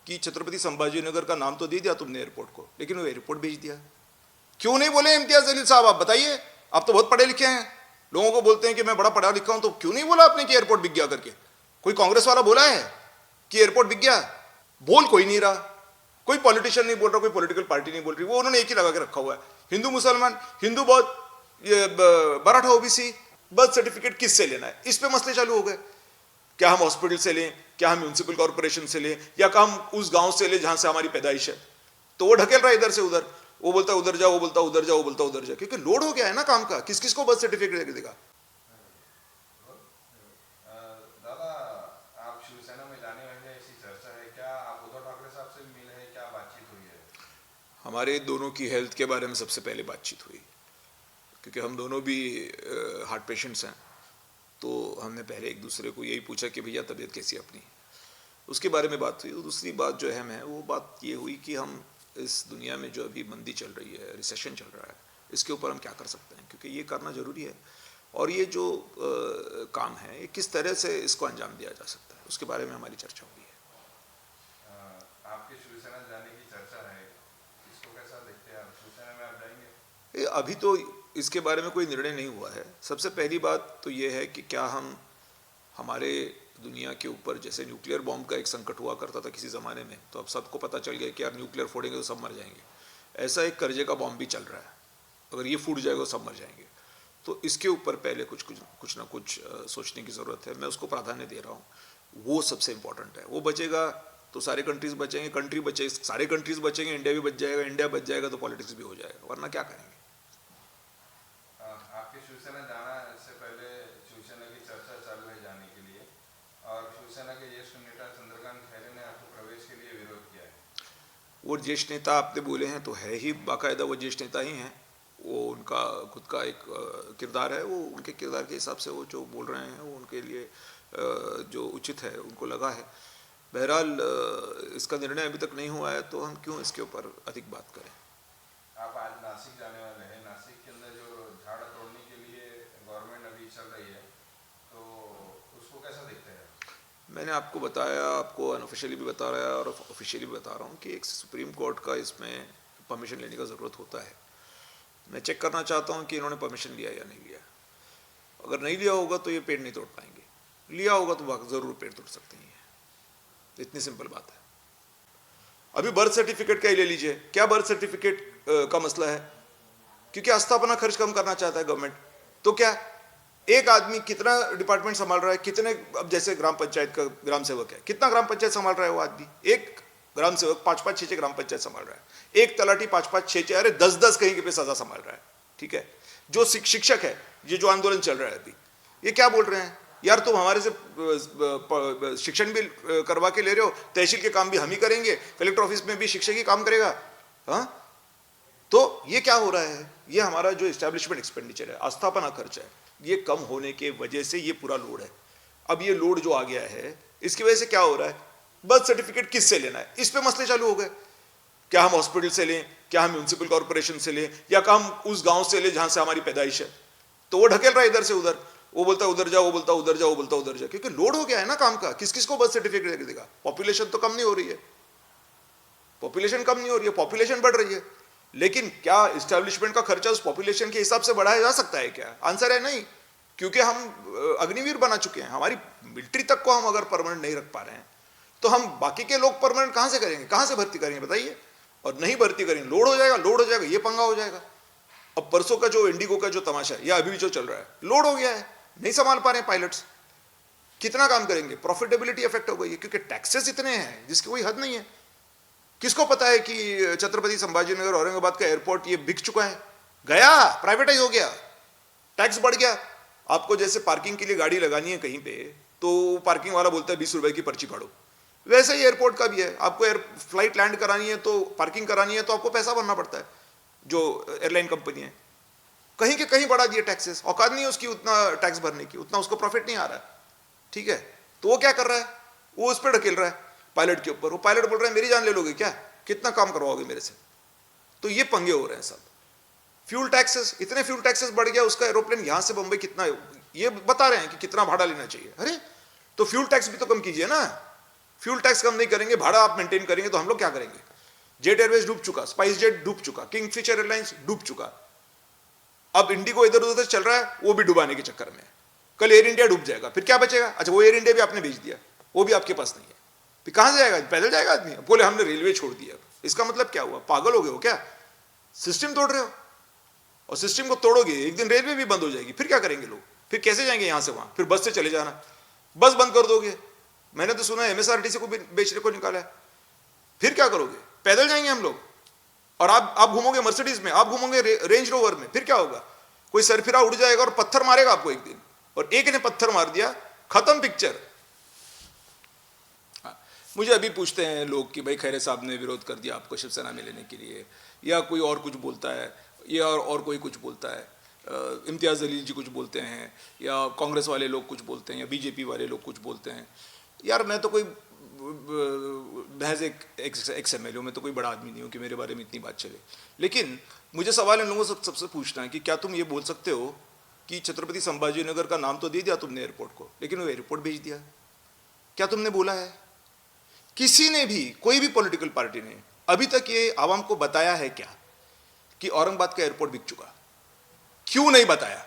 कि छत्रपति संभाजीनगर का नाम तो दे दिया तुमने एयरपोर्ट को, लेकिन वो एयरपोर्ट भेज दिया। क्यों नहीं बोले इम्तियाज जलील साहब? आप बताइए, आप तो बहुत पढ़े लिखे हैं, लोगों को बोलते हैं कि मैं बड़ा पढ़ा लिखा हूं, तो क्यों नहीं बोला आपने कि एयरपोर्ट बिक गया करके? कोई कांग्रेस वाला बोला है कि एयरपोर्ट बिक गया? बोल कोई नहीं रहा, कोई पॉलिटिशियन नहीं बोल रहा, कोई पॉलिटिकल पार्टी नहीं बोल रही, वो उन्होंने एक ही लगा के रखा हुआ है, हिंदू मुसलमान, हिंदू बौद्ध, मराठा ओबीसी, बर्थ सर्टिफिकेट किससे लेना है, इस पे मसले चालू हो गए। क्या हम हॉस्पिटल से लें, क्या हम म्यूनिसिपल कॉर्पोरेशन से लें, या क्या हम उस गांव से लें जहां से हमारी पैदाइश है? तो वो ढकेल रहा है इधर से उधर, वो बोलता उधर जाओ, वो बोलता उधर जाओ, वो बोलता उधर जाओ, क्योंकि लोड हो गया है ना काम का। किस किस को बर्थ सर्टिफिकेट देगा? दादा, आप शिवसेना में जाने वाले ऐसी चर्चा है, क्या आप उद्धव ठाकरे साहब से मिले हैं, क्या बातचीत हुई है? हमारे दोनों की हेल्थ के बारे में सबसे पहले बातचीत हुई, क्योंकि हम दोनों भी हार्ट पेशेंट्स हैं, तो हमने पहले एक दूसरे को यही पूछा कि भैया तबीयत कैसी है अपनी, उसके बारे में बात हुई। दूसरी बात जो अहम है वो बात ये हुई कि हम इस दुनिया में जो अभी मंदी चल रही है, रिसेशन चल रहा है, इसके ऊपर हम क्या कर सकते हैं, क्योंकि ये करना ज़रूरी है, और ये जो काम है ये किस तरह से इसको अंजाम दिया जा सकता है, उसके बारे में हमारी चर्चा हुई है। आपके शिवसेना जाने की चर्चा है, इसको कैसा देखते हैं आप? शिवसेना में आप जाएंगे? अभी तो इसके बारे में कोई निर्णय नहीं हुआ है। सबसे पहली बात तो ये है कि क्या हम हमारे दुनिया के ऊपर, जैसे न्यूक्लियर बॉम्ब का एक संकट हुआ करता था किसी ज़माने में, तो अब सबको पता चल गया कि यार न्यूक्लियर फोड़ेंगे तो सब मर जाएंगे, ऐसा एक कर्जे का बॉम्ब भी चल रहा है, अगर ये फूट जाएगा तो सब मर जाएंगे। तो इसके ऊपर पहले कुछ ना कुछ सोचने की ज़रूरत है, मैं उसको प्राधान्य दे रहा हूँ, वो सबसे इम्पोर्टेंट है। वो बचेगा तो सारे कंट्रीज़ बचेंगे, कंट्री बचे सारे कंट्रीज़ बचेंगे, इंडिया भी बच जाएगा, इंडिया बच जाएगा तो पॉलिटिक्स भी हो जाएगा, वरना क्या करेंगे। आपके शिवसेना जाना से पहले शिवसेना की चर्चा चालू है जाने के लिए, और शिवसेना के ज्येष्ठ नेता चंद्रकांत खैरे ने आपको प्रवेश के लिए विरोध किया है। वो ज्येष्ठ नेता आपने बोले हैं तो है ही, बाकायदा वो ज्येष्ठ नेता ही हैं, वो उनका खुद का एक किरदार है, वो उनके किरदार के हिसाब से वो जो बोल रहे हैं वो उनके लिए जो उचित है उनको लगा है। बहरहाल इसका निर्णय अभी तक नहीं हुआ है, तो हम क्यों इसके ऊपर अधिक बात करें। आप आज नासिक जाने वाले हैं, नासिक के अंदर जो झाड़ तोड़ने के लिए गवर्नमेंट अभी चल रही है, तो उसको कैसा देखते हैं? मैंने आपको बताया, आपको अनऑफिशियली भी बता रहा है और ऑफिशियली भी बता रहा हूँ कि एक सुप्रीम कोर्ट का इसमें परमिशन लेने का ज़रूरत होता है। मैं चेक करना चाहता हूँ कि इन्होंने परमिशन लिया या नहीं लिया। अगर नहीं लिया होगा तो ये पेड़ नहीं तोड़ पाएंगे, लिया होगा तो ज़रूर पेड़ तोड़ सकते हैं, इतनी सिंपल बात है। अभी बर्थ सर्टिफिकेट का ही ले लीजिए, क्या बर्थ सर्टिफिकेट का मसला है? क्योंकि आस्थापना खर्च कम करना चाहता है गवर्नमेंट, तो क्या एक आदमी कितना डिपार्टमेंट संभाल रहा है, कितने, अब जैसे ग्राम पंचायत का ग्राम सेवक है, कितना ग्राम पंचायत संभाल रहा है वो आदमी? एक ग्राम सेवक 5-5, 6-6 ग्राम पंचायत संभाल रहा है, एक तलाटी 5-5, 6-6, अरे 10-10 कहीं के पे सजा संभाल रहा है। ठीक है, जो शिक्षक है, ये जो आंदोलन चल रहा है अभी, ये क्या बोल रहे हैं, यार तुम हमारे से शिक्षण भी करवा के ले रहे हो, तहसील के काम भी हम ही करेंगे, कलेक्टर ऑफिस में भी शिक्षक ही काम करेगा। हाँ, तो ये क्या हो रहा है? ये हमारा जो इस्टेब्लिशमेंट एक्सपेंडिचर है, आस्थापना खर्च है, ये कम होने के वजह से ये पूरा लोड है। अब ये लोड जो आ गया है, इसकी वजह से क्या हो रहा है, बर्थ सर्टिफिकेट किससे लेना है, इस पे मसले चालू हो गए। क्या हम हॉस्पिटल से लें, क्या हम म्यूनिसिपल कॉर्पोरेशन से लें, या क्या हम उस गांव से लें जहां से हमारी पैदाइश है? तो वो ढकेल रहा है इधर से उधर, वो बोलता उधर जाओ, वो बोलता उधर जाओ, वो बोलता उधर जाओ, क्योंकि लोड हो गया है ना काम का। किस किस को बर्थ सर्टिफिकेट देगा? पॉपुलेशन तो कम नहीं हो रही है, पॉपुलेशन कम नहीं हो रही है, पॉपुलेशन बढ़ रही है, लेकिन क्या इस्टेब्लिशमेंट का खर्चा उस पॉपुलेशन के हिसाब से बढ़ाया जा सकता है क्या? आंसर है नहीं, क्योंकि हम अग्निवीर बना चुके हैं। हमारी मिलिट्री तक को हम अगर परमानेंट नहीं रख पा रहे हैं, तो हम बाकी के लोग परमानेंट कहां से करेंगे, कहां से भर्ती करेंगे बताइए? और नहीं भर्ती करेंगे, लोड हो जाएगा, लोड हो जाएगा, ये पंगा हो जाएगा। अब परसों का जो इंडिगो का जो तमाशा है, या अभी जो चल रहा है, लोड हो गया है, नहीं संभाल पा रहे हैं पायलट्स, कितना काम करेंगे, प्रॉफिटेबिलिटी इफेक्ट हो गई है, क्योंकि टैक्सेस इतने हैं जिसकी कोई हद नहीं है। किसको पता है कि छत्रपति संभाजीनगर औरंगाबाद का एयरपोर्ट ये बिक चुका है, गया, प्राइवेटाइज हो गया, टैक्स बढ़ गया। आपको जैसे पार्किंग के लिए गाड़ी लगानी है कहीं पे, तो पार्किंग वाला बोलता है 20 रुपए की पर्ची फाड़ो, वैसे ही एयरपोर्ट का भी है। आपको फ्लाइट लैंड करानी है तो पार्किंग करानी है तो आपको पैसा भरना पड़ता है। जो एयरलाइन कंपनी है, कहीं के कहीं बढ़ा दिए टैक्सेस, औकात नहीं है उसकी उतना टैक्स भरने की, उतना उसको प्रॉफिट नहीं आ रहा है। ठीक है, तो वो क्या कर रहा है, वो उस पर ढकेल रहा है पायलट के ऊपर। वो पायलट बोल रहा है मेरी जान ले लोगे क्या, कितना काम करवाओगे मेरे से? तो ये पंगे हो रहे हैं सब। फ्यूल टैक्सेस, इतने फ्यूल टैक्सेस बढ़ गया, उसका एरोप्लेन यहां से बंबई कितना, ये बता रहे हैं कि कितना भाड़ा लेना चाहिए। अरे तो फ्यूल टैक्स भी तो कम कीजिए ना, फ्यूल टैक्स कम नहीं करेंगे, भाड़ा आप मेंटेन करेंगे, तो हम लोग क्या करेंगे? जेट एयरवेज डूब चुका, स्पाइस जेट डूब चुका, किंगफिशर एयरलाइंस डूब चुका, अब इंडिगो इधर उधर चल रहा है, वो भी डुबाने के चक्कर में। कल एयर इंडिया डूब जाएगा, फिर क्या बचेगा? अच्छा, वो एयर इंडिया भी आपने बेच दिया, वो भी आपके पास नहीं है, फिर कहां से जाएगा? पैदल जाएगा आदमी? बोले हमने रेलवे छोड़ दिया। इसका मतलब क्या हुआ? पागल हो गए हो क्या? सिस्टम तोड़ रहे हो, और सिस्टम को तोड़ोगे एक दिन रेलवे भी बंद हो जाएगी, फिर क्या करेंगे लोग? फिर कैसे जाएंगे यहां से वहां? फिर बस से चले जाना, बस बंद कर दोगे। मैंने तो सुना है एमएसआरटीसी को भी बेचने को निकाला है, फिर क्या करोगे? पैदल जाएंगे हम लोग, और आप घूमोगे मर्सिडीज में, आप घूमोगे रेंज रोवर में, फिर क्या होगा? कोई सरफिरा उड़ जाएगा और पत्थर मारेगा आपको एक दिन, और एक ने पत्थर मार दिया, खत्म पिक्चर। मुझे अभी पूछते हैं लोग कि भाई खैरे साहब ने विरोध कर दिया आपको शिवसेना में लेने के लिए, या कोई और कुछ बोलता है, या और कोई कुछ बोलता है, इम्तियाज़ जलील जी कुछ बोलते हैं, या कांग्रेस वाले लोग कुछ बोलते हैं, या बीजेपी वाले लोग कुछ बोलते हैं। यार मैं तो कोई महज एक एक्स एम एल हूँ, मैं तो कोई बड़ा आदमी नहीं हूँ कि मेरे बारे में इतनी बात चले। लेकिन मुझे सवाल इन लोगों से सबसे पूछना है कि क्या तुम ये बोल सकते हो कि छत्रपति संभाजी नगर का नाम तो दे दिया तुमने एयरपोर्ट को, लेकिन वो एयरपोर्ट भेज दिया? क्या तुमने बोला है? किसी ने भी, कोई भी पॉलिटिकल पार्टी ने अभी तक ये आवाम को बताया है क्या कि औरंगाबाद का एयरपोर्ट बिक चुका? क्यों नहीं बताया?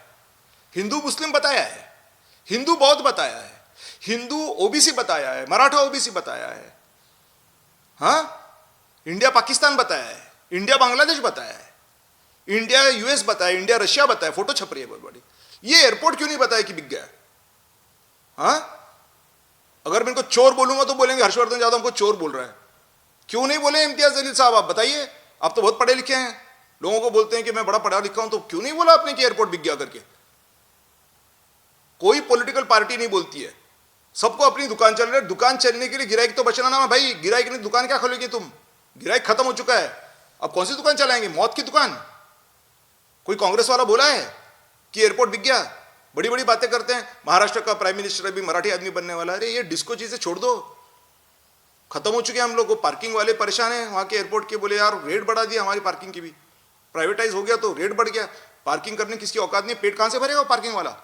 हिंदू मुस्लिम बताया है, हिंदू बौद्ध बताया है, हिंदू ओबीसी बताया है, मराठा ओबीसी बताया है, हाँ, इंडिया पाकिस्तान बताया है, इंडिया बांग्लादेश बताया है, इंडिया यूएस बताया, इंडिया रशिया बताया, फोटो छप रही है बहुत बड़ी। ये एयरपोर्ट क्यों नहीं बताया कि बिक गया? हाँ, अगर मैं इनको चोर बोलूंगा तो बोलेंगे हर्षवर्धन यादव हमको चोर बोल रहा है। क्यों नहीं बोले इम्तियाज जलील साहब? आप बताइए, आप तो बहुत पढ़े लिखे हैं, लोगों को बोलते हैं कि मैं बड़ा पढ़ा लिखा हूं, तो क्यों नहीं बोला आपने कि एयरपोर्ट बिक गया करके? कोई पॉलिटिकल पार्टी नहीं बोलती है, सबको अपनी दुकान चल रही है। दुकान चलने के लिए गिराइक तो बचना ना भाई, गिराइक ने दुकान क्या खोलेगी तुम? गिराइक खत्म हो चुका है, अब कौन सी दुकान चलाएंगे? मौत की दुकान। कोई कांग्रेस वाला बोला है कि एयरपोर्ट बिक गया? बड़ी बड़ी बातें करते हैं, महाराष्ट्र का प्राइम मिनिस्टर अभी मराठी आदमी बनने वाला है। अरे ये डिस्को चीजें छोड़ दो, खत्म हो चुके हैं हम लोग। वो पार्किंग वाले परेशान हैं वहां के एयरपोर्ट के, बोले यार रेट बढ़ा दिया हमारी पार्किंग की भी, प्राइवेटाइज हो गया तो रेट बढ़ गया। पार्किंग करने किसकी औकात नहीं, पेट कहां से भरेगा वो पार्किंग वाला?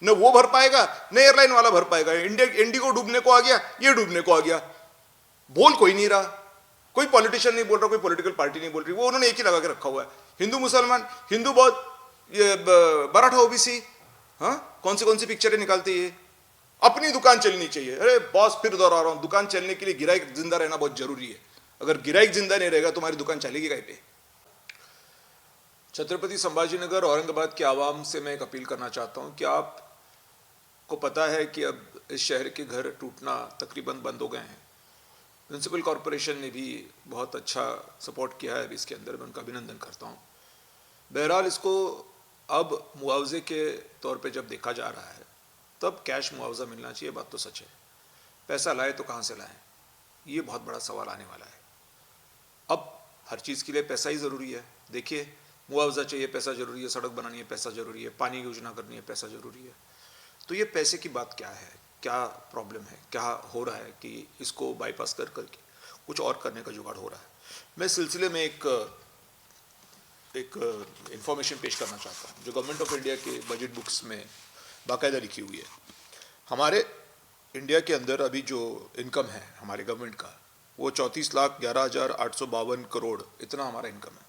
न वो भर पाएगा न एयरलाइन वाला भर पाएगा। इंडिगो डूबने को आ गया, ये डूबने को आ गया, बोल कोई नहीं रहा, कोई पॉलिटिशियन नहीं बोल रहा, कोई पॉलिटिकल पार्टी नहीं बोल रही। वो उन्होंने एक ही लगा के रखा हुआ है, हिंदू मुसलमान, हिंदू बौद्ध, ये मराठा ओबीसी, हाँ, कौन सी पिक्चरें निकालते ये? अपनी दुकान चलनी चाहिए। अरे बॉस, फिर दोहरा रहा हूं, दुकान चलने के लिए गिराइक जिंदा रहना बहुत जरूरी है। अगर गिराइक जिंदा नहीं रहेगा तुम्हारी दुकान चलेगी कहीं पे? छत्रपति संभाजीनगर औरंगाबाद के आवाम से मैं एक अपील करना चाहता हूं कि आपको पता है कि अब इस शहर के घर टूटना तकरीबन बंद हो गए हैं। म्यूनसिपल कॉरपोरेशन ने भी बहुत अच्छा सपोर्ट किया है इसके अंदर, मैं उनका अभिनंदन करता हूँ। बहरहाल इसको अब मुआवजे के तौर पे जब देखा जा रहा है तब कैश मुआवजा मिलना चाहिए, बात तो सच है। पैसा लाए तो कहाँ से लाएं, ये बहुत बड़ा सवाल आने वाला है। अब हर चीज़ के लिए पैसा ही ज़रूरी है। देखिए, मुआवजा चाहिए, पैसा ज़रूरी है, सड़क बनानी है, पैसा ज़रूरी है, पानी योजना करनी है, पैसा ज़रूरी है। तो ये पैसे की बात क्या है, क्या प्रॉब्लम है, क्या हो रहा है कि इसको बाईपास करके कुछ और करने का जुगाड़ हो रहा है? मैं इस सिलसिले में एक इंफॉर्मेशन पेश करना चाहता हूँ जो गवर्नमेंट ऑफ इंडिया के बजट बुक्स में बाकायदा लिखी हुई है। हमारे इंडिया के अंदर अभी जो इनकम है हमारे गवर्नमेंट का, वो 34,11,852 करोड़, इतना हमारा इनकम है।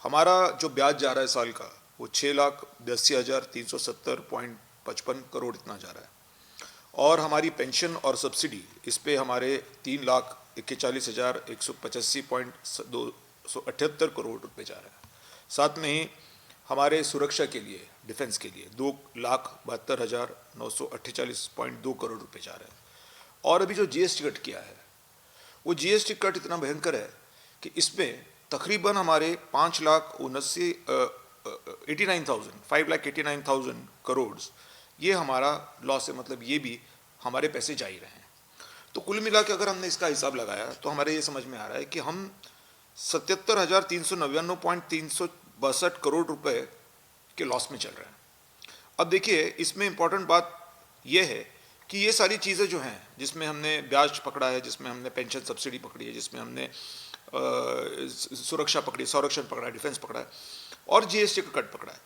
हमारा जो ब्याज जा रहा है साल का, वो 6,82,370.55 करोड़ इतना जा रहा है। और हमारी पेंशन और सब्सिडी, इस पे हमारे 3,41,185.278 करोड़ रुपए जा रहा है। साथ में ही हमारे सुरक्षा के लिए, डिफेंस के लिए 2,72,948.2 करोड़ रुपए जा रहे हैं। और अभी जो जीएसटी कट किया है, वो जीएसटी कट इतना भयंकर है कि इसमें तकरीबन हमारे 5,89,000 करोड़ ये हमारा लॉस है। मतलब ये भी हमारे पैसे जा ही रहे हैं। तो कुल मिला के अगर हमने इसका हिसाब लगाया तो हमारे ये समझ में आ रहा है कि हम 77,399.362 करोड़ रुपए के लॉस में चल रहे हैं। अब देखिए, इसमें इंपॉर्टेंट बात यह है कि ये सारी चीज़ें जो हैं, जिसमें हमने ब्याज पकड़ा है, जिसमें हमने पेंशन सब्सिडी पकड़ी है, जिसमें हमने सुरक्षा पकड़ी, संरक्षण पकड़ा है, डिफेंस पकड़ा है, और जीएसटी का कट पकड़ा है,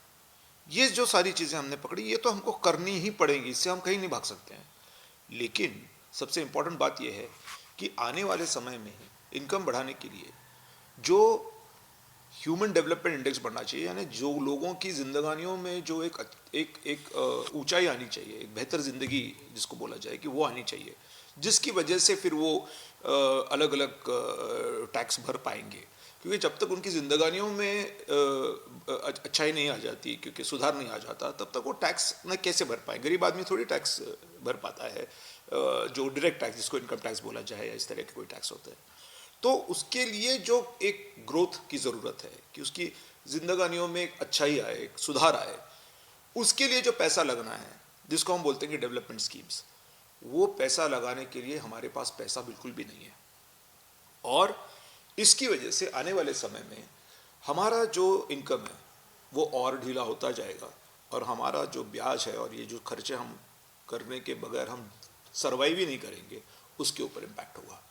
ये जो सारी चीज़ें हमने पकड़ी, ये तो हमको करनी ही पड़ेंगी, इससे हम कहीं नहीं भाग सकते हैं। लेकिन सबसे इम्पोर्टेंट बात यह है कि आने वाले समय में इनकम बढ़ाने के लिए जो ह्यूमन डेवलपमेंट इंडेक्स बढ़ना चाहिए, यानी जो लोगों की जिंदगानियों में जो एक ऊंचाई आनी चाहिए, एक बेहतर ज़िंदगी जिसको बोला जाए कि वो आनी चाहिए, जिसकी वजह से फिर वो अलग अलग टैक्स भर पाएंगे। क्योंकि जब तक उनकी जिंदगानियों में अच्छाई नहीं आ जाती, क्योंकि सुधार नहीं आ जाता, तब तक वो टैक्स न कैसे भर पाए। गरीब आदमी थोड़ी टैक्स भर पाता है, जो डायरेक्ट टैक्स जिसको इनकम टैक्स बोला जाए या इस तरह के कोई टैक्स होता है। तो उसके लिए जो एक ग्रोथ की ज़रूरत है कि उसकी जिंदगानियों में एक अच्छाई आए, एक सुधार आए, उसके लिए जो पैसा लगना है जिसको हम बोलते हैं कि डेवलपमेंट स्कीम्स, वो पैसा लगाने के लिए हमारे पास पैसा बिल्कुल भी नहीं है। और इसकी वजह से आने वाले समय में हमारा जो इनकम है वो और ढीला होता जाएगा, और हमारा जो ब्याज है और ये जो खर्चे हम करने के बगैर हम सर्वाइव ही नहीं करेंगे, उसके ऊपर इम्पैक्ट होगा।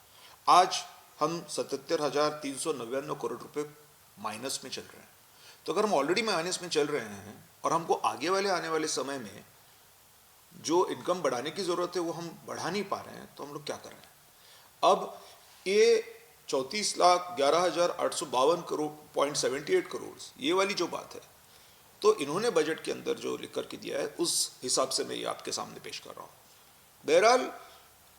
आज हम 77,399 करोड़ रुपए माइनस में चल रहे हैं। तो अगर हम ऑलरेडी माइनस में चल रहे हैं और हमको आने वाले समय में जो इनकम बढ़ाने की ज़रूरत है वो हम बढ़ा नहीं पा रहे हैं, तो हम लोग क्या कर रहे हैं। अब ये 34,11,852 करोड़ .78 करोड़ ये वाली जो बात है, तो इन्होंने बजट के अंदर जो लिख करके दिया है उस हिसाब से मैं ये आपके सामने पेश कर रहा हूँ। बहरहाल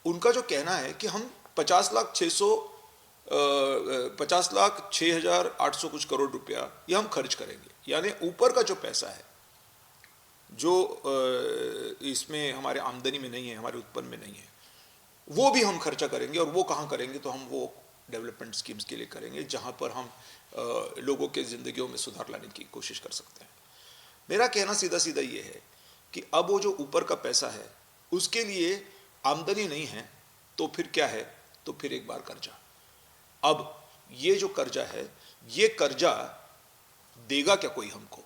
उनका जो कहना है कि हम 50,06,800 कुछ करोड़ रुपया ये हम खर्च करेंगे, यानी ऊपर का जो पैसा है जो इसमें हमारे आमदनी में नहीं है, हमारे उत्पन्न में नहीं है, वो भी हम खर्चा करेंगे। और वो कहाँ करेंगे, तो हम वो डेवलपमेंट स्कीम्स के लिए करेंगे जहाँ पर हम लोगों के ज़िंदगियों में सुधार लाने की कोशिश कर सकते हैं। मेरा कहना सीधा सीधा ये है कि अब वो जो ऊपर का पैसा है उसके लिए आमदनी नहीं है, तो फिर क्या है, तो फिर एक बार कर्जा। अब ये जो कर्जा है, ये कर्जा देगा क्या कोई हमको,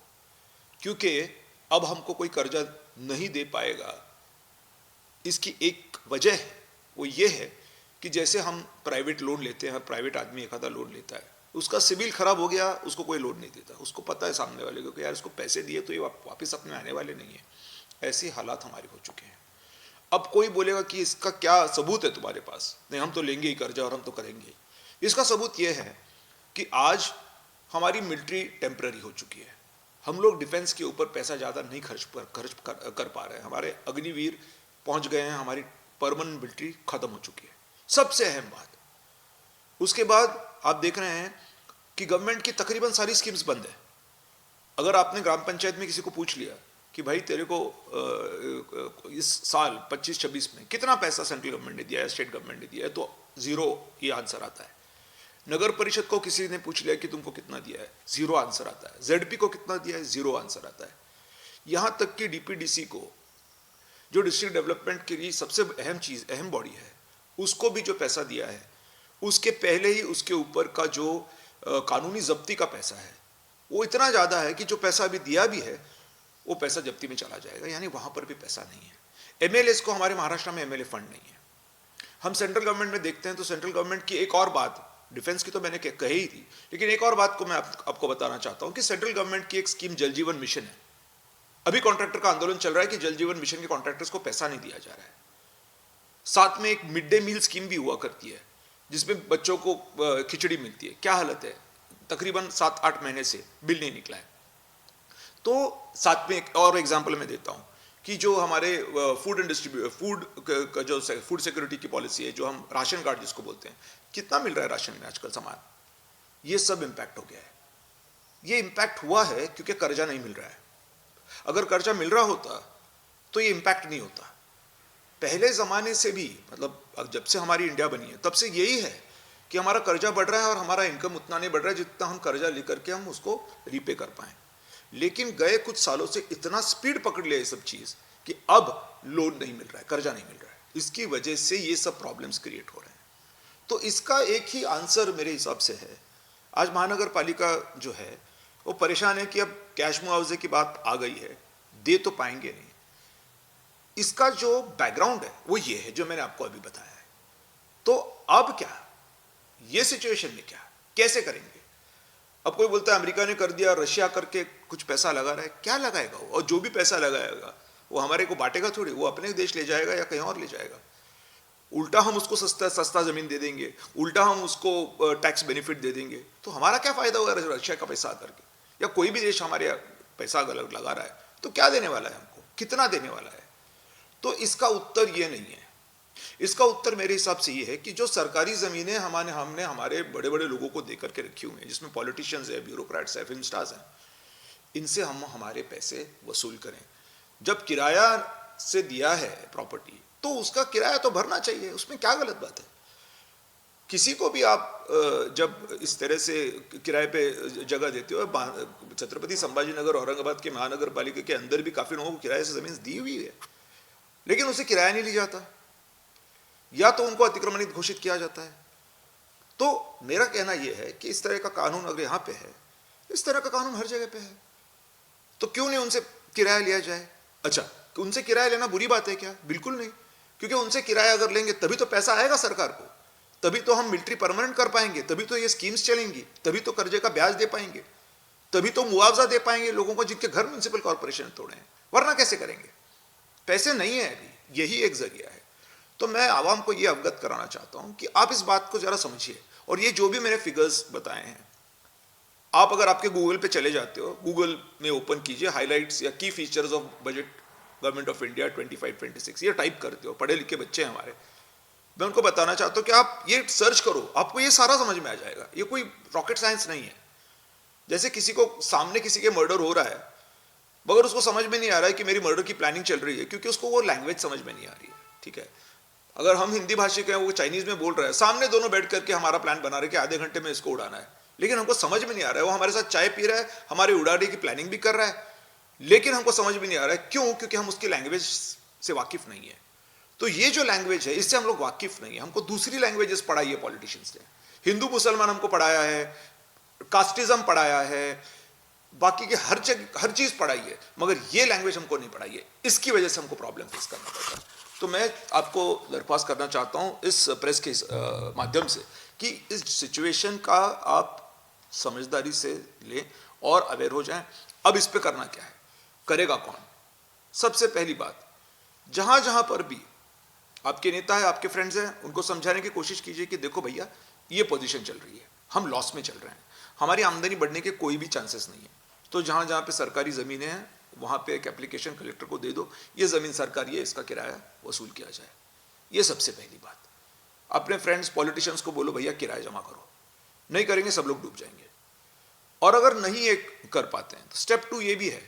क्योंकि अब हमको कोई कर्जा नहीं दे पाएगा। इसकी एक वजह है, वो ये है कि जैसे हम प्राइवेट लोन लेते हैं, प्राइवेट आदमी एक आधा लोन लेता है, उसका सिविल खराब हो गया, उसको कोई लोन नहीं देता। उसको पता है सामने वाले को कि यार इसको पैसे दिए तो ये वापस अपने आने वाले नहीं है। ऐसे हालात हमारे हो चुके हैं। अब कोई बोलेगा कि इसका क्या सबूत है तुम्हारे पास, नहीं हम तो लेंगे ही कर्जा और हम तो करेंगे। इसका सबूत यह है कि आज हमारी मिलिट्री टेम्पररी हो चुकी है। हम लोग डिफेंस के ऊपर पैसा ज़्यादा नहीं खर्च कर पा रहे हैं। हमारे अग्निवीर पहुंच गए हैं, हमारी परमानेंट मिलिट्री खत्म हो चुकी है, सबसे अहम बात। उसके बाद आप देख रहे हैं कि गवर्नमेंट की तकरीबन सारी स्कीम्स बंद है। अगर आपने ग्राम पंचायत में किसी को पूछ लिया कि भाई तेरे को इस साल 25-26 में कितना पैसा सेंट्रल गवर्नमेंट ने दिया है, स्टेट गवर्नमेंट ने दिया है, तो ज़ीरो ये आंसर आता है। नगर परिषद को किसी ने पूछ लिया कि तुमको कितना दिया है, ज़ीरो आंसर आता है। जेडपी को कितना दिया है, ज़ीरो आंसर आता है। यहाँ तक कि डीपीडीसी को, जो डिस्ट्रिक्ट डेवलपमेंट के लिए सबसे अहम बॉडी है, उसको भी जो पैसा दिया है, उसके पहले ही उसके ऊपर का जो कानूनी जब्ती का पैसा है वो इतना ज़्यादा है कि जो पैसा अभी दिया भी है वो पैसा जब्ती में चला जाएगा, यानी वहाँ पर भी पैसा नहीं है। एमएलएस को, हमारे महाराष्ट्र में एमएलए फंड नहीं है। हम सेंट्रल गवर्नमेंट में देखते हैं तो सेंट्रल गवर्नमेंट की एक और बात, डिफेंस की तो मैंने कही ही थी, लेकिन एक और बात को मैं आपको बताना चाहता हूँ कि सेंट्रल गवर्नमेंट की एक स्कीम जल जीवन मिशन है। अभी कॉन्ट्रैक्टर का आंदोलन चल रहा है कि जल जीवन मिशन के कॉन्ट्रैक्टर्स को पैसा नहीं दिया जा रहा है। साथ में एक मिड डे मील स्कीम भी हुआ करती है जिसमें बच्चों को खिचड़ी मिलती है। क्या हालत है, तकरीबन 7-8 महीने से बिल नहीं निकला है। तो साथ में एक और एग्जांपल मैं देता हूँ कि जो हमारे फूड का जो फूड सिक्योरिटी की पॉलिसी है, जो हम राशन कार्ड जिसको बोलते हैं, कितना मिल रहा है राशन में आजकल सामान, ये सब इम्पैक्ट हो गया है। ये इम्पैक्ट हुआ है क्योंकि कर्जा नहीं मिल रहा है। अगर कर्जा मिल रहा होता तो ये इम्पैक्ट नहीं होता। पहले ज़माने से भी, मतलब जब से हमारी इंडिया बनी है तब से यही है कि हमारा कर्जा बढ़ रहा है और हमारा इनकम उतना नहीं बढ़ रहा है जितना हम कर्जा लेकर के हम उसको रीपे कर पाएँ। लेकिन गए कुछ सालों से इतना स्पीड पकड़ लिया ये सब चीज़ कि अब लोन नहीं मिल रहा है, कर्जा नहीं मिल रहा है। इसकी वजह से ये सब प्रॉब्लम्स क्रिएट हो रहे हैं। तो इसका एक ही आंसर मेरे हिसाब से है, आज महानगर पालिका जो है वो परेशान है कि अब कैश मुआवजे की बात आ गई है, दे तो पाएंगे नहीं। इसका जो बैकग्राउंड है वो ये है जो मैंने आपको अभी बताया है। तो अब क्या, ये सिचुएशन में क्या, कैसे करेंगे? अब कोई बोलता है अमेरिका ने कर दिया, रशिया करके कुछ पैसा लगा रहा है। क्या लगाएगा वो? और जो भी पैसा लगाएगा वो हमारे को बांटेगा थोड़ी, वो अपने देश ले जाएगा या कहीं और ले जाएगा। उल्टा हम उसको सस्ता ज़मीन दे देंगे, उल्टा हम उसको टैक्स बेनिफिट दे देंगे, तो हमारा क्या फ़ायदा होगा रशिया का पैसा आकर के? या कोई भी देश हमारे पैसा गलत लगा रहा है तो क्या देने वाला है हमको, कितना देने वाला है? तो इसका उत्तर ये नहीं है। इसका उत्तर मेरे हिसाब से ये है कि जो सरकारी ज़मीनें हमने हमारे बड़े बड़े लोगों को देकर के रखी हुई हैं, जिसमें पॉलिटिशियंस है, ब्यूरोक्रेट्स है, फिल्म स्टार्स हैं, इनसे हम हमारे पैसे वसूल करें। जब किराया से दिया है प्रॉपर्टी तो उसका किराया तो भरना चाहिए, उसमें क्या गलत बात है? किसी को भी आप जब इस तरह से किराए पे जगह देते हो, छत्रपति संभाजी नगर औरंगाबाद के महानगर पालिका के अंदर भी काफ़ी लोगों को किराए से ज़मीन दी हुई है, लेकिन उसे किराया नहीं लिया जाता, या तो उनको अतिक्रमणित घोषित किया जाता है। तो मेरा कहना यह है कि इस तरह का कानून अगर यहाँ पे है, इस तरह का कानून हर जगह पे है, तो क्यों नहीं उनसे किराया लिया जाए? अच्छा, उनसे किराया लेना बुरी बात है क्या? बिल्कुल नहीं, क्योंकि उनसे किराया अगर लेंगे तभी तो पैसा आएगा सरकार को, तभी तो हम मिलिट्री परमानेंट कर पाएंगे, तभी तो ये स्कीम्स चलेंगी, तभी तो कर्जे का ब्याज दे पाएंगे, तभी तो मुआवजा दे पाएंगे लोगों को जिनके घर म्युनिसिपल कॉर्पोरेशन तोड़े हैं। वरना कैसे करेंगे? पैसे नहीं है अभी, यही एक जरिया है। तो मैं आवाम को ये अवगत कराना चाहता हूं कि आप इस बात को जरा समझिए, और ये जो भी मैंने फिगर्स बताए हैं, आप अगर आपके गूगल पे चले जाते हो, गूगल में ओपन कीजिए हाइलाइट्स या की features of budget government of India 25-26, ये टाइप करते हो, पढ़े लिखे बच्चे हैं हमारे, मैं उनको बताना चाहता हूँ कि आप ये सर्च करो, आपको ये सारा समझ में आ जाएगा। ये कोई रॉकेट साइंस नहीं है। जैसे किसी को सामने किसी के मर्डर हो रहा है, मगर उसको समझ में नहीं आ रहा है कि मेरी मर्डर की प्लानिंग चल रही है, क्योंकि उसको वो लैंग्वेज समझ में नहीं आ रही है। ठीक है, अगर हम हिंदी भाषी हैं, वो चाइनीज में बोल रहा है, सामने दोनों बैठ करके हमारा प्लान बना रहे कि आधे घंटे में इसको उड़ाना है, लेकिन हमको समझ में नहीं आ रहा है। वो हमारे साथ चाय पी रहा है, हमारे उड़ाने की प्लानिंग भी कर रहा है, लेकिन हमको समझ में नहीं आ रहा है। क्यों? क्योंकि हम उसकी लैंग्वेज से वाकिफ नहीं है। तो ये जो लैंग्वेज है, इससे हम लोग वाकिफ नहीं है। हमको दूसरी लैंग्वेजेस पढ़ाई है पॉलिटिशियंस ने, हिंदू मुसलमान हमको पढ़ाया है, कास्टिज्म पढ़ाया है, बाकी के हर चीज पढ़ाई है, मगर ये लैंग्वेज हमको नहीं पढ़ाई है। इसकी वजह से हमको प्रॉब्लम फेस करना पड़ता है। तो मैं आपको दरख्वास्त करना चाहता हूं इस प्रेस के माध्यम से कि इस सिचुएशन का आप समझदारी से लें और अवेयर हो जाएं। अब इस पे करना क्या है, करेगा कौन? सबसे पहली बात, जहां जहां पर भी आपके नेता है, आपके फ्रेंड्स हैं, उनको समझाने की कोशिश कीजिए कि देखो भैया, ये पोजीशन चल रही है, हम लॉस में चल रहे हैं, हमारी आमदनी बढ़ने के कोई भी चांसेस नहीं है। तो जहां जहां पे सरकारी ज़मीनें हैं, वहां पे एक एप्लीकेशन कलेक्टर को दे दो, ये ज़मीन सरकारी है, इसका किराया वसूल किया जाए। ये सबसे पहली बात। अपने फ्रेंड्स पॉलिटिशियंस को बोलो भैया किराया जमा करो, नहीं करेंगे सब लोग डूब जाएंगे। और अगर नहीं एक कर पाते हैं तो स्टेप 2 ये भी है,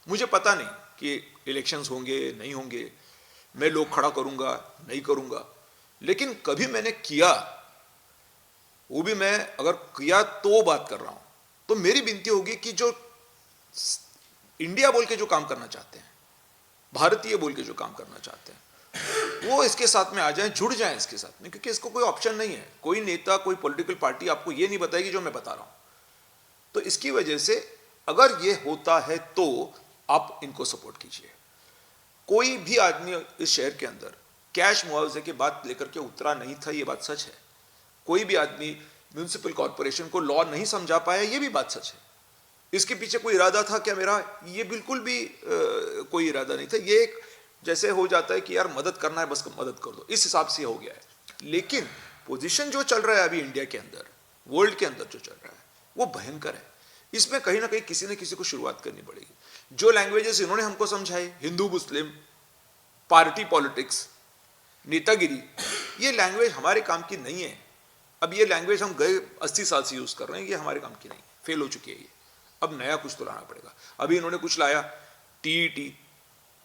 मुझे पता नहीं कि इलेक्शंस होंगे नहीं होंगे, मैं लोग खड़ा करूंगा नहीं करूंगा, लेकिन कभी मैंने किया, वो भी मैं अगर किया तो बात कर रहा हूं, तो मेरी विनती होगी कि जो इंडिया बोल के जो काम करना चाहते हैं, भारतीय बोल के जो काम करना चाहते हैं, वो इसके साथ में आ जाएं, जुड़ जाएं इसके साथ में, क्योंकि इसको कोई ऑप्शन नहीं है। कोई नेता, कोई पॉलिटिकल पार्टी आपको ये नहीं बताएगी जो मैं बता रहा हूं। तो इसकी वजह से अगर ये होता है तो आप इनको सपोर्ट कीजिए। कोई भी आदमी इस शहर के अंदर कैश मुआवजे की बात लेकर के उतरा नहीं था, ये बात सच है। कोई भी आदमी म्युनिसिपल कॉर्पोरेशन को लॉ नहीं समझा पाया, ये भी बात सच है। इसके पीछे कोई इरादा था क्या मेरा? ये बिल्कुल भी कोई इरादा नहीं था। ये एक जैसे हो जाता है कि यार मदद करना है, बस मदद कर दो, इस हिसाब से हो गया है। लेकिन पोजीशन जो चल रहा है अभी इंडिया के अंदर, वर्ल्ड के अंदर जो चल रहा है, वो भयंकर है। इसमें कहीं ना कहीं किसी न किसी को शुरुआत करनी पड़ेगी। जो लैंग्वेजेस इन्होंने हमको समझाई, हिंदू मुस्लिम, पार्टी पॉलिटिक्स, नेतागिरी, ये लैंग्वेज हमारे काम की नहीं है। अब ये लैंग्वेज हम गए 80 साल से यूज कर रहे हैं, ये हमारे काम की नहीं, फेल हो चुकी है ये। अब नया कुछ तो लाना पड़ेगा। अभी इन्होंने कुछ लाया, टीईटी,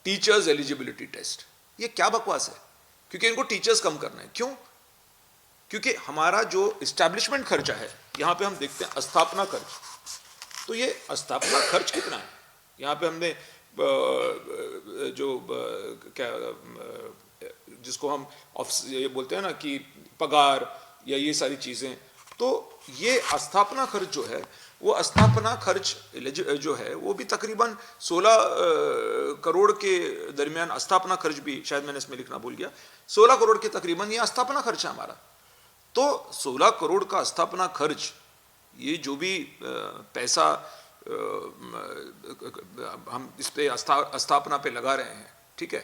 टीचर्स एलिजिबिलिटी टेस्ट। ये क्या बकवास है? क्योंकि इनको टीचर्स कम करना है। क्यों? क्योंकि हमारा जो इस्टेब्लिशमेंट खर्चा है, यहाँ पे हम देखते हैं स्थापना खर्च, तो ये स्थापना खर्च कितना है? यहाँ पे हमने जो क्या जिसको हम ये बोलते हैं ना कि पगार या ये सारी चीज़ें, तो ये स्थापना खर्च जो है, वो स्थापना खर्च जो है वो भी तकरीबन 16 करोड़ के दरमियान। स्थापना खर्च भी शायद मैंने इसमें लिखना भूल गया, 16 करोड़ के तकरीबन ये स्थापना खर्च है हमारा। तो 16 करोड़ का स्थापना खर्च, ये जो भी पैसा हम इस पे स्थापना पे लगा रहे हैं, ठीक है,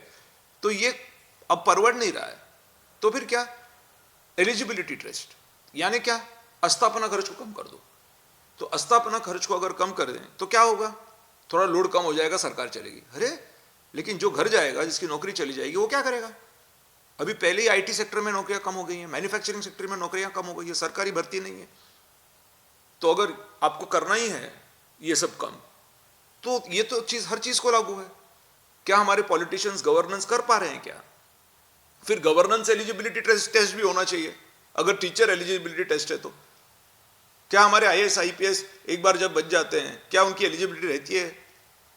तो ये अब परवड़ नहीं रहा है। तो फिर क्या, एलिजिबिलिटी टेस्ट, यानी क्या, अस्थापना खर्च को कम कर दो। तो अस्थापना खर्च को अगर कम कर दें तो क्या होगा, थोड़ा लोड कम हो जाएगा, सरकार चलेगी। अरे लेकिन जो घर जाएगा, जिसकी नौकरी चली जाएगी, वो क्या करेगा? अभी पहले ही आईटी सेक्टर में नौकरियां कम हो गई हैं, मैन्युफैक्चरिंग सेक्टर में नौकरियां कम हो गई है, सरकारी भर्ती नहीं है। तो अगर आपको करना ही है ये सब कम, तो ये तो चीज हर चीज को लागू है। क्या हमारे पॉलिटिशियंस गवर्नेंस कर पा रहे हैं क्या? फिर गवर्नेंस एलिजिबिलिटी टेस्ट भी होना चाहिए। अगर टीचर एलिजिबिलिटी टेस्ट है तो क्या हमारे आईएएस आईपीएस एक बार जब बच जाते हैं, क्या उनकी एलिजिबिलिटी रहती है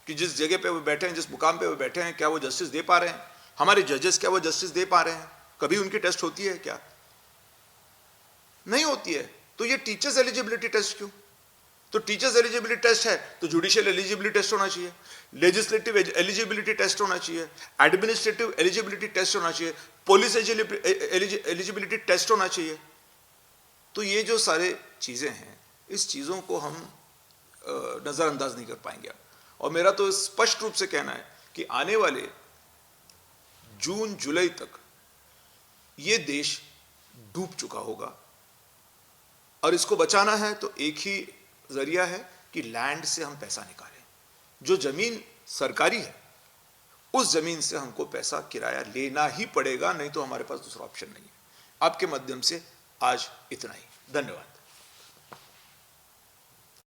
कि जिस जगह पे वो बैठे हैं, जिस मुकाम पे वो बैठे हैं, क्या वो जस्टिस दे पा रहे हैं? हमारे जजेस क्या वो जस्टिस दे पा रहे हैं? कभी उनकी टेस्ट होती है क्या? नहीं होती है। तो ये टीचर्स एलिजिबिलिटी टेस्ट क्यों? तो टीचर्स एलिजिबिलिटी टेस्ट है तो जुडिशियल एलिजिबिलिटी टेस्ट होना चाहिए, लेजिस्लेटिव एलिजिबिलिटी टेस्ट होना चाहिए, एडमिनिस्ट्रेटिव एलिजिबिलिटी टेस्ट होना चाहिए, पुलिस एलिजिबिलिटी टेस्ट होना चाहिए। तो ये जो सारे चीजें हैं, इस चीजों को हम नजरअंदाज नहीं कर पाएंगे। और मेरा तो स्पष्ट रूप से कहना है कि आने वाले जून जुलाई तक ये देश डूब चुका होगा, और इसको बचाना है तो एक ही जरिया है कि लैंड से हम पैसा निकालें। जो जमीन सरकारी है, उस जमीन से हमको पैसा किराया लेना ही पड़ेगा, नहीं तो हमारे पास दूसरा ऑप्शन नहीं है। आपके माध्यम से आज इतना ही, धन्यवाद।